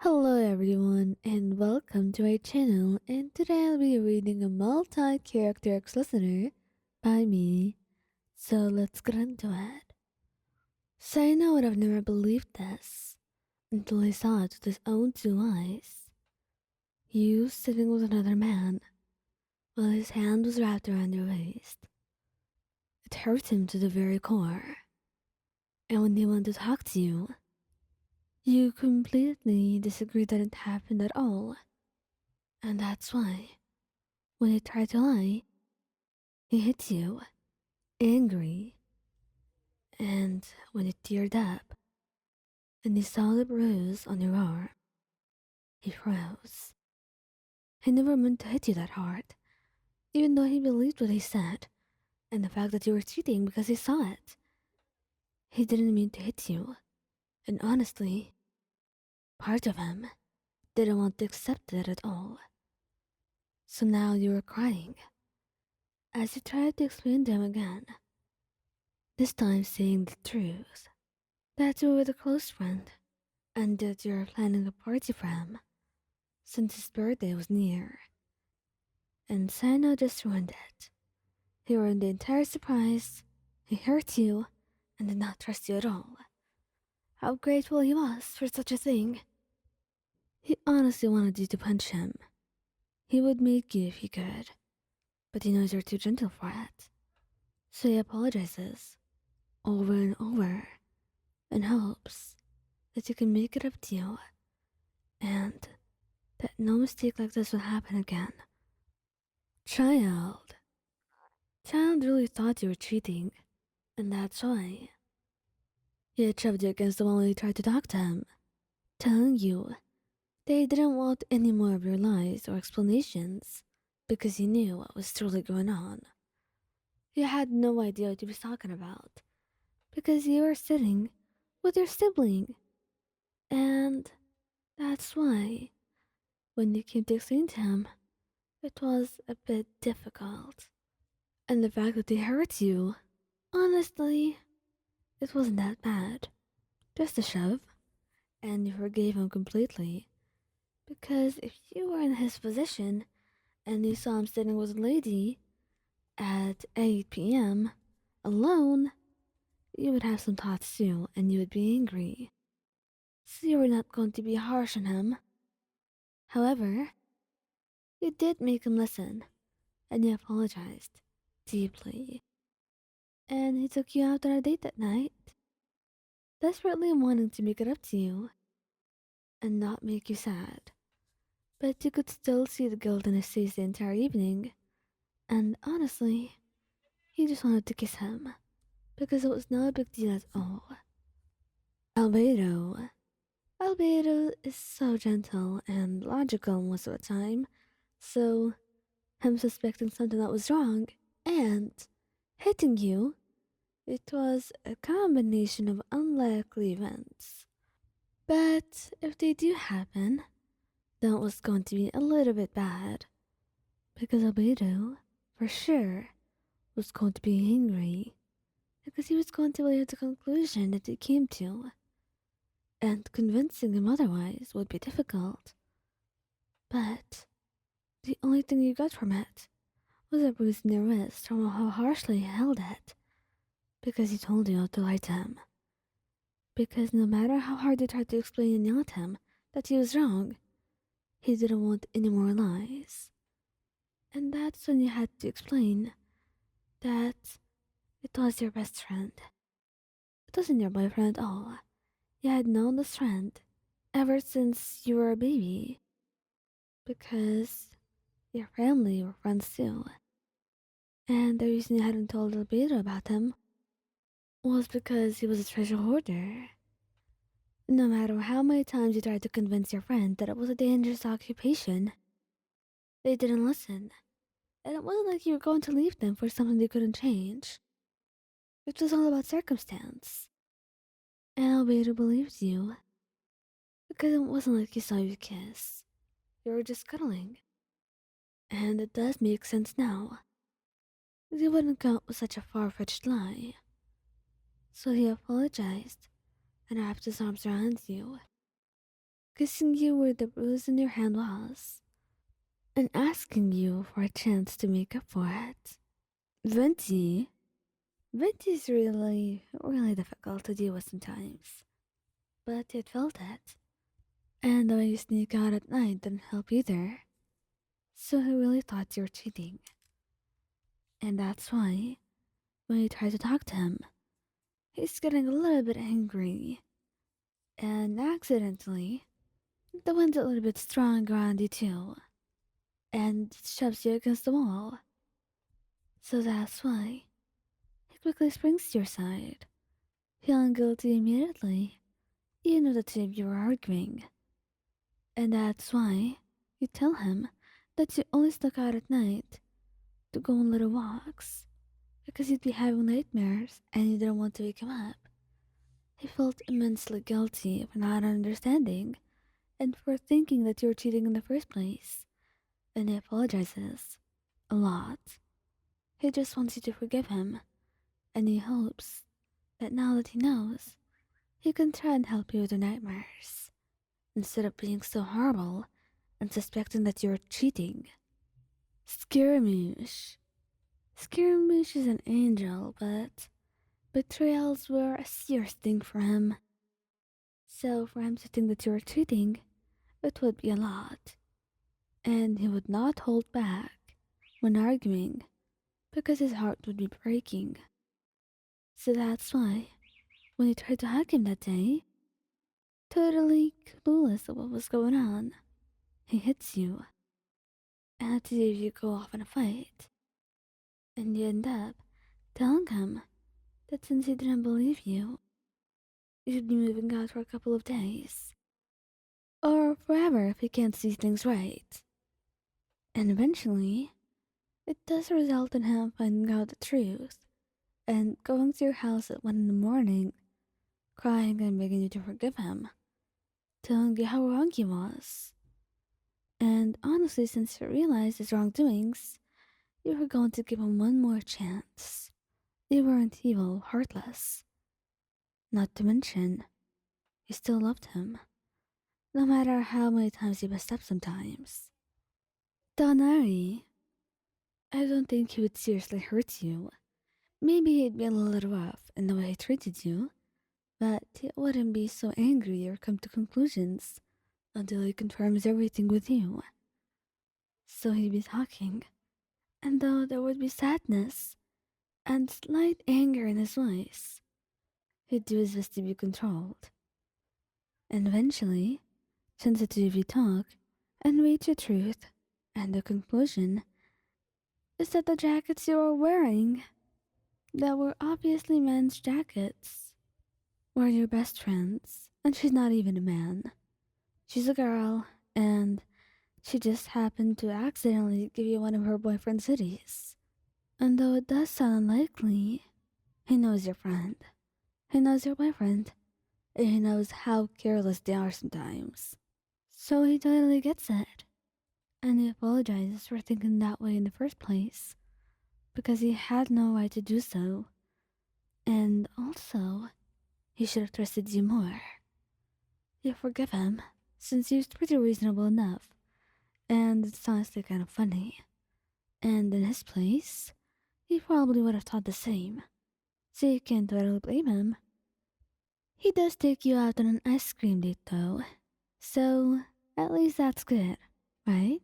Hello everyone and welcome to our channel, and today I'll be reading a multi-character ex-listener by me. So let's get into it. Cyno would have never believed this until he saw it with his own two eyes. You sitting with another man while his hand was wrapped around your waist. It hurt him to the very core. And when he wanted to talk to you, you completely disagreed that it happened at all. And that's why when he tried to lie, he hit you, angry, and when he teared up and he saw the bruise on your arm, he froze. He never meant to hit you that hard, even though he believed what he said and the fact that you were cheating because he saw it. He didn't mean to hit you, and honestly, part of him didn't want to accept it at all. So now you were crying as you tried to explain to him again, this time saying the truth, that you were with a close friend and that you're planning a party for him since his birthday was near. And Cyno just ruined it. He ruined the entire surprise, he hurt you, and did not trust you at all. How grateful he was for such a thing. He honestly wanted you to punch him. He would make you if he could, but he knows you're too gentle for it. So he apologizes over and over and hopes that you can make it up to you and that no mistake like this will happen again. Child. Child really thought you were cheating, and that's why. He had shoved you against the wall when you tried to talk to him, telling you they didn't want any more of your lies or explanations because he knew what was truly going on. You had no idea what he was talking about because you were sitting with your sibling, and that's why, when you came to explain to him, it was a bit difficult. And the fact that he hurt you, honestly, it wasn't that bad. Just a shove, and you forgave him completely. Because if you were in his position and you saw him sitting with a lady at 8 p.m. alone, you would have some thoughts too, and you would be angry. So you were not going to be harsh on him. However, you did make him listen, and you apologized deeply. And he took you out on a date that night, desperately wanting to make it up to you and not make you sad. But you could still see the guilt in his face the entire evening, and honestly, he just wanted to kiss him because it was not a big deal at all. Albedo. Albedo is so gentle and logical most of the time, so him suspecting something that was wrong and hitting you, it was a combination of unlikely events. But if they do happen, that was going to be a little bit bad, because Albedo, for sure, was going to be angry, because he was going to believe the conclusion that he came to, and convincing him otherwise would be difficult. But the only thing you got from it was a bruise in your wrist from how harshly he held it, because he told you not to lie to him. Because no matter how hard you tried to explain and yell at him that he was wrong, he didn't want any more lies. And that's when you had to explain that it was your best friend. It wasn't your boyfriend at all. You had known this friend ever since you were a baby. Because your family were friends too. And the reason you hadn't told Albedo about him was because he was a treasure hoarder. No matter how many times you tried to convince your friend that it was a dangerous occupation, they didn't listen. And it wasn't like you were going to leave them for something they couldn't change. It was all about circumstance. And Albedo believed you. Because it wasn't like he saw you kiss. You were just cuddling. And it does make sense now. He wouldn't come up with such a far-fetched lie. So he apologized and wrapped his arms around you. kissing you where the bruise in your hand was, and asking you for a chance to make up for it. Venti. Venti's really difficult to deal with sometimes, but it felt it. And the way you sneak out at night didn't help either. So he really thought you were cheating. And that's why, when you try to talk to him, he's getting a little bit angry. And accidentally, the wind's a little bit strong around you too. And it shoves you against the wall. So that's why he quickly springs to your side, feeling guilty immediately. You know the two of you are arguing. And that's why you tell him that you only snuck out at night to go on little walks because you'd be having nightmares and you didn't want to wake him up. He felt immensely guilty for not understanding and for thinking that you were cheating in the first place. And he apologizes a lot. He just wants you to forgive him, and he hopes that now that he knows, he can try and help you with your nightmares instead of being so horrible and suspecting that you're cheating. Scaramouche. Scaramouche is an angel, but betrayals were a serious thing for him. So for him to think that you were cheating, it would be a lot. And he would not hold back when arguing because his heart would be breaking. So that's why, when you tried to hug him that day, totally clueless of what was going on, he hits you and had to leave you go off in a fight. And you end up telling him that since he didn't believe you, you should be moving out for a couple of days. Or forever if he can't see things right. And eventually, it does result in him finding out the truth and going to your house at 1 in the morning, crying and begging you to forgive him, telling you how wrong he was. And honestly, since you realized his wrongdoings, you were going to give him one more chance. You weren't evil, heartless. Not to mention, you still loved him, no matter how many times he messed up sometimes. Tighnari, I don't think he would seriously hurt you. Maybe he'd be a little rough in the way he treated you, but he wouldn't be so angry or come to conclusions until he confirms everything with you. So he'd be talking, and though there would be sadness and slight anger in his voice, he'd do his best to be controlled. And eventually, since the two of you talk and reach a truth, and the conclusion is that the jackets you were wearing, that were obviously men's jackets, were your best friends, and she's not even a man. She's a girl, and she just happened to accidentally give you one of her boyfriend's hoodies. And though it does sound unlikely, he knows your friend. He knows your boyfriend. And he knows how careless they are sometimes. So he totally gets it. And he apologizes for thinking that way in the first place, because he had no right to do so. And also, he should have trusted you more. You forgive him, since he was pretty reasonable enough, and it's honestly kind of funny. And in his place, he probably would have thought the same, so you can't totally blame him. He does take you out on an ice cream date though, so at least that's good, right?